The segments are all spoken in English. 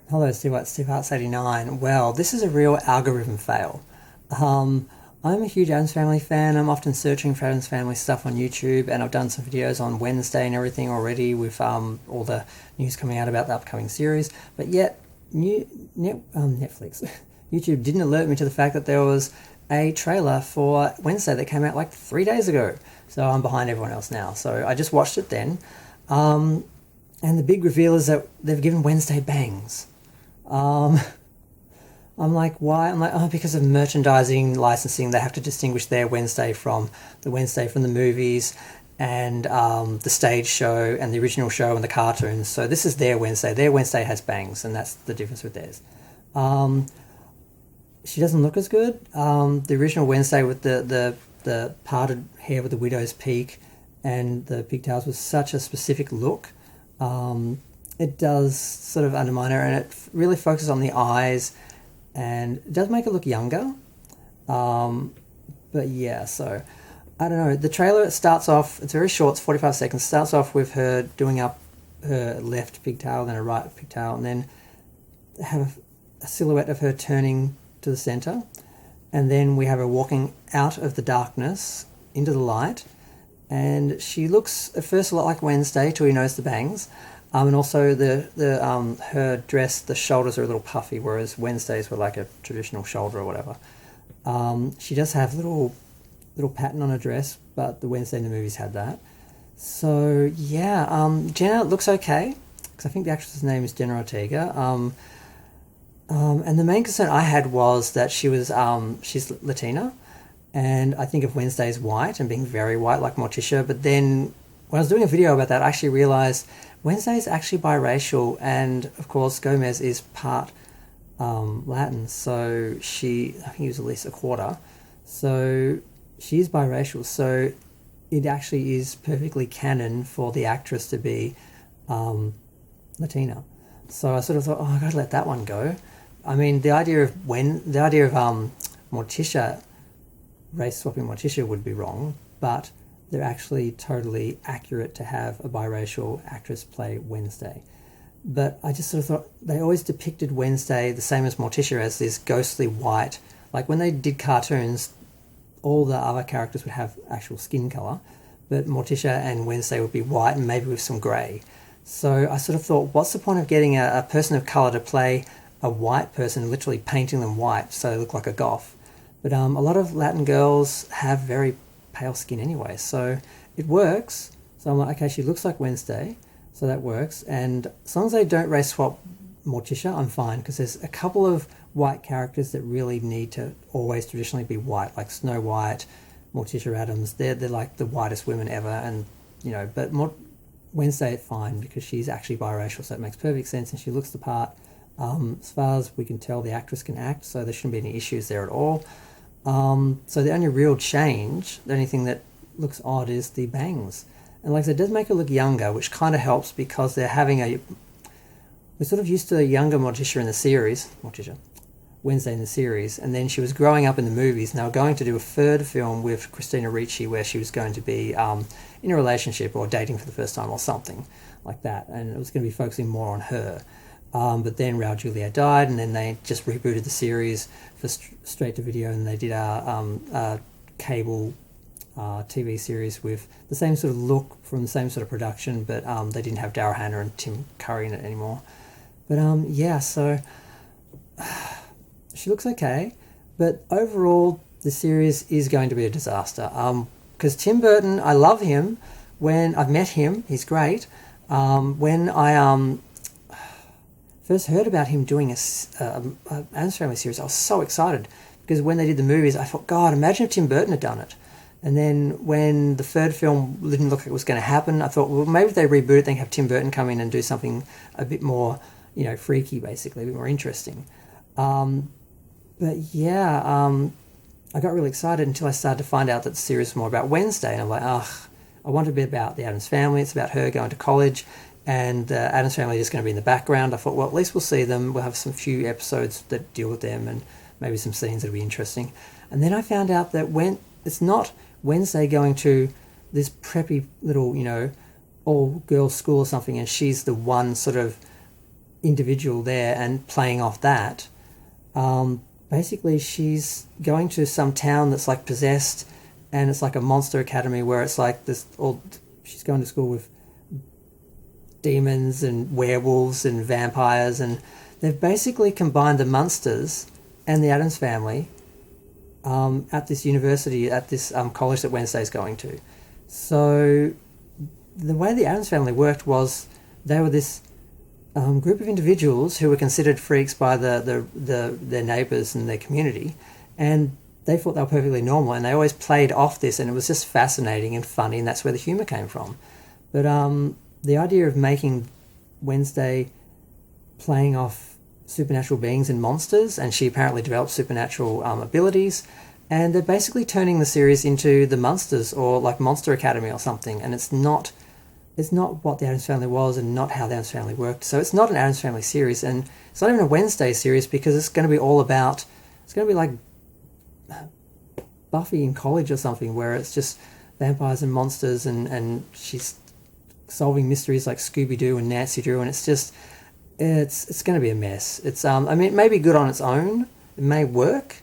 Hello, Steve Arts 89. Well, this is a real algorithm fail. Um, I'm a huge Addams Family fan. I'm often searching for Addams Family stuff on YouTube, and I've done some videos on Wednesday and everything already with all the news coming out about the upcoming series. But yet, Netflix, YouTube didn't alert me to the fact that there was a trailer for Wednesday that came out like 3 days ago. So I'm behind everyone else now. So I just watched it then. Um, and the big reveal is that they've given Wednesday bangs. Um, I'm like, why? I'm like, oh, because of merchandising licensing, they have to distinguish their Wednesday from the Wednesday from the movies and the stage show and the original show and the cartoons. So this is their Wednesday. Their Wednesday has bangs, and that's the difference with theirs. Um, she doesn't look as good. The original Wednesday with the parted hair with the widow's peak and the pigtails was such a specific look. It does sort of undermine her, and it really focuses on the eyes, and it does make her look younger. Um, but yeah, so I don't know. The trailer starts off. It's very short. It's 45 seconds. Starts off with her doing up her left pigtail, then her right pigtail, and then have a silhouette of her turning to the center, and then we have her walking out of the darkness into the light, and she looks at first a lot like Wednesday till you notice the bangs. And also the her dress, the shoulders are a little puffy, whereas Wednesdays were like a traditional shoulder or whatever. She does have little pattern on her dress, but the Wednesday in the movies had that. So yeah, Jenna looks okay because I think the actress's name is Jenna Ortega. And the main concern I had was that she's Latina, and I think of Wednesday as white and being very white like Morticia. But then when I was doing a video about that, I actually realized Wednesday is actually biracial, and of course Gomez is part Latin, so I think he was at least a quarter. So she is biracial, so it actually is perfectly canon for the actress to be Latina. So I sort of thought, oh, I gotta let that one go. I mean, the idea of Morticia, race swapping Morticia would be wrong, but they're actually totally accurate to have a biracial actress play Wednesday. But I just sort of thought they always depicted Wednesday the same as Morticia as this ghostly white. Like when they did cartoons, all the other characters would have actual skin color, but Morticia and Wednesday would be white and maybe with some grey. So I sort of thought, what's the point of getting a person of color to play a white person, literally painting them white so they look like a goth? But a lot of Latin girls have very pale skin anyway, so it works. So I'm like, okay, she looks like Wednesday, so that works. And as long as they don't race swap Morticia, I'm fine, because there's a couple of white characters that really need to always traditionally be white, like Snow White, Morticia Addams. They're like the whitest women ever, and but Wednesday it's fine because she's actually biracial, so it makes perfect sense, and she looks the part. As far as we can tell, the actress can act, so there shouldn't be any issues there at all. So the only real change, the only thing that looks odd is the bangs. And like I said, it does make her look younger, which kind of helps because we're sort of used to a younger Morticia in the series, Wednesday in the series, and then she was growing up in the movies. Now going to do a third film with Christina Ricci where she was going to be in a relationship or dating for the first time or something like that, and it was going to be focusing more on her. But then Raul Julia died, and then they just rebooted the series for straight to video, and they did a cable TV series with the same sort of look from the same sort of production, but they didn't have Daryl Hannah and Tim Curry in it anymore. But yeah, so she looks okay, but overall the series is going to be a disaster. Because Tim Burton, I love him. When I've met him, he's great. When I first heard about him doing a Addams Family series, I was so excited because when they did the movies, I thought, God, imagine if Tim Burton had done it. And then when the third film didn't look like it was going to happen, I thought, well, maybe if they reboot it, they can have Tim Burton come in and do something a bit more, freaky, basically, a bit more interesting. But yeah, I got really excited until I started to find out that the series was more about Wednesday, and I'm like, ugh, I want it to be about the Addams Family. It's about her going to college, and the Addams Family is going to be in the background. I thought, well, at least we'll see them. We'll have some few episodes that deal with them, and maybe some scenes that'll be interesting. And then I found out that when it's not Wednesday going to this preppy little, all-girls school or something, and she's the one sort of individual there and playing off that. Basically, she's going to some town that's like possessed, and it's like a monster academy where it's like this. She's going to school with demons and werewolves and vampires, and they've basically combined the Munsters and the Addams family at this university, at this college that Wednesday's going to. So the way the Addams family worked was they were this group of individuals who were considered freaks by their neighbours and their community, and they thought they were perfectly normal, and they always played off this, and it was just fascinating and funny, and that's where the humour came from. But the idea of making Wednesday playing off supernatural beings and monsters, and she apparently developed supernatural abilities, and they're basically turning the series into the Munsters or like Monster Academy or something, and it's not what the Addams Family was and not how the Addams Family worked. So it's not an Addams Family series, and it's not even a Wednesday series, because it's going to be all about, it's going to be like Buffy in college or something, where it's just vampires and monsters, and she's solving mysteries like Scooby-Doo and Nancy Drew, and it's just, it's going to be a mess. It's I mean, it may be good on its own, it may work,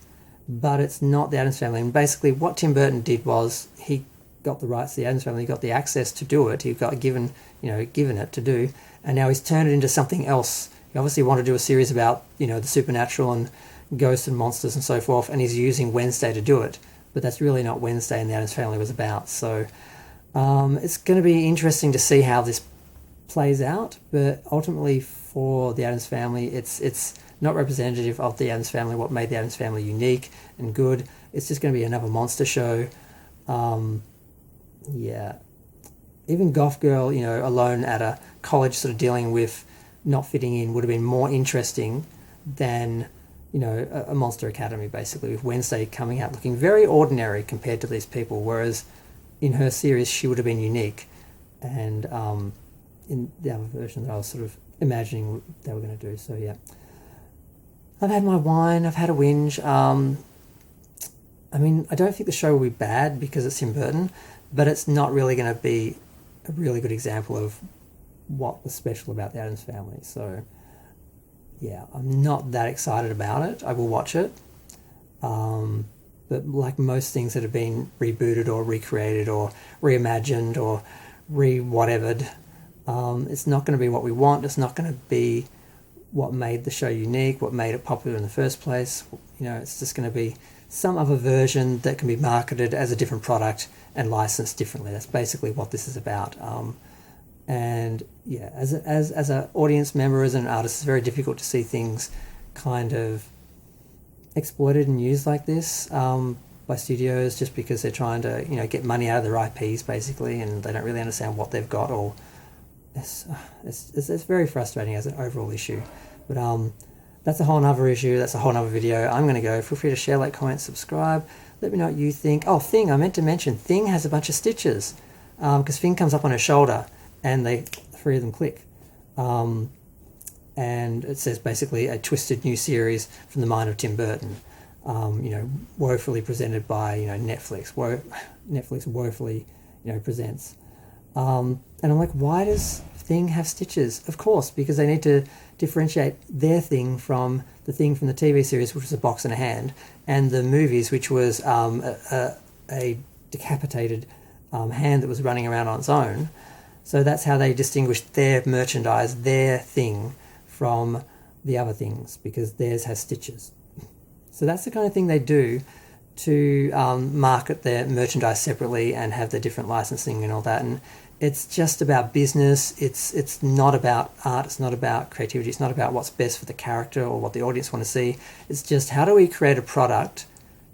but it's not the Addams Family. And basically what Tim Burton did was he got the rights to the Addams Family, he got the access to do it, he got given it to do, and now he's turned it into something else. He obviously wanted to do a series about, the supernatural and ghosts and monsters and so forth, and he's using Wednesday to do it, but that's really not Wednesday and the Addams Family was about. So it's going to be interesting to see how this plays out, but ultimately for the Addams Family, it's not representative of the Addams Family, what made the Addams Family unique and good. It's just going to be another monster show. Yeah, even Goth Girl, alone at a college sort of dealing with not fitting in would have been more interesting than, a Monster Academy, basically, with Wednesday coming out looking very ordinary compared to these people, whereas in her series she would have been unique, and in the other version that I was sort of imagining they were going to do. So yeah, I've had my wine, I've had a whinge. I mean, I don't think the show will be bad because it's Tim Burton, but it's not really going to be a really good example of what was special about the Addams Family. So yeah, I'm not that excited about it. I will watch it. But like most things that have been rebooted or recreated or reimagined or re-whatevered, it's not going to be what we want. It's not going to be what made the show unique, what made it popular in the first place. It's just going to be some other version that can be marketed as a different product and licensed differently. That's basically what this is about. And yeah, as an audience member, as an artist, it's very difficult to see things kind of exploited and used like this by studios, just because they're trying to get money out of their IPs basically, and they don't really understand what they've got. Or it's very frustrating as an overall issue. But that's a whole nother issue. That's a whole nother video. I'm going to go. Feel free to share, like, comment, subscribe. Let me know what you think. Oh, Thing, I meant to mention, Thing has a bunch of stitches because Thing comes up on her shoulder and three of them click. And it says basically a twisted new series from the mind of Tim Burton, woefully presented by, Netflix. Netflix woefully, presents. And I'm like, why does Thing have stitches? Of course, because they need to differentiate their Thing from the Thing from the TV series, which was a box and a hand, and the movies, which was a decapitated hand that was running around on its own. So that's how they distinguished their merchandise, their Thing, from the other things, because theirs has stitches. So that's the kind of thing they do to market their merchandise separately and have the different licensing and all that. And it's just about business. It's not about art. It's not about creativity. It's not about what's best for the character or what the audience want to see. It's just, how do we create a product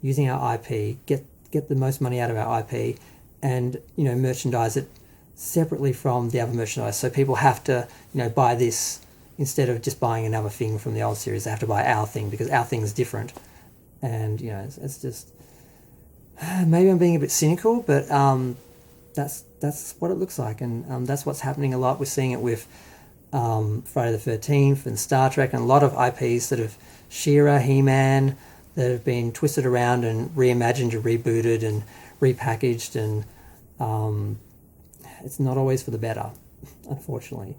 using our IP, get the most money out of our IP, and merchandise it separately from the other merchandise. So people have to buy this instead of just buying another Thing from the old series. They have to buy our Thing because our Thing is different. And it's just, maybe I'm being a bit cynical, but that's what it looks like, and that's what's happening a lot. We're seeing it with Friday the 13th and Star Trek, and a lot of IPs that have She-Ra, He-Man, that have been twisted around and reimagined and rebooted and repackaged, and it's not always for the better, unfortunately.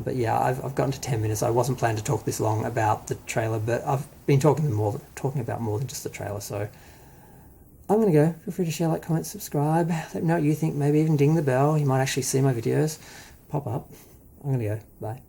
But yeah, I've gotten to 10 minutes. I wasn't planning to talk this long about the trailer, but I've been talking about more than just the trailer. So I'm going to go. Feel free to share, like, comment, subscribe. Let me know what you think. Maybe even ding the bell. You might actually see my videos pop up. I'm going to go. Bye.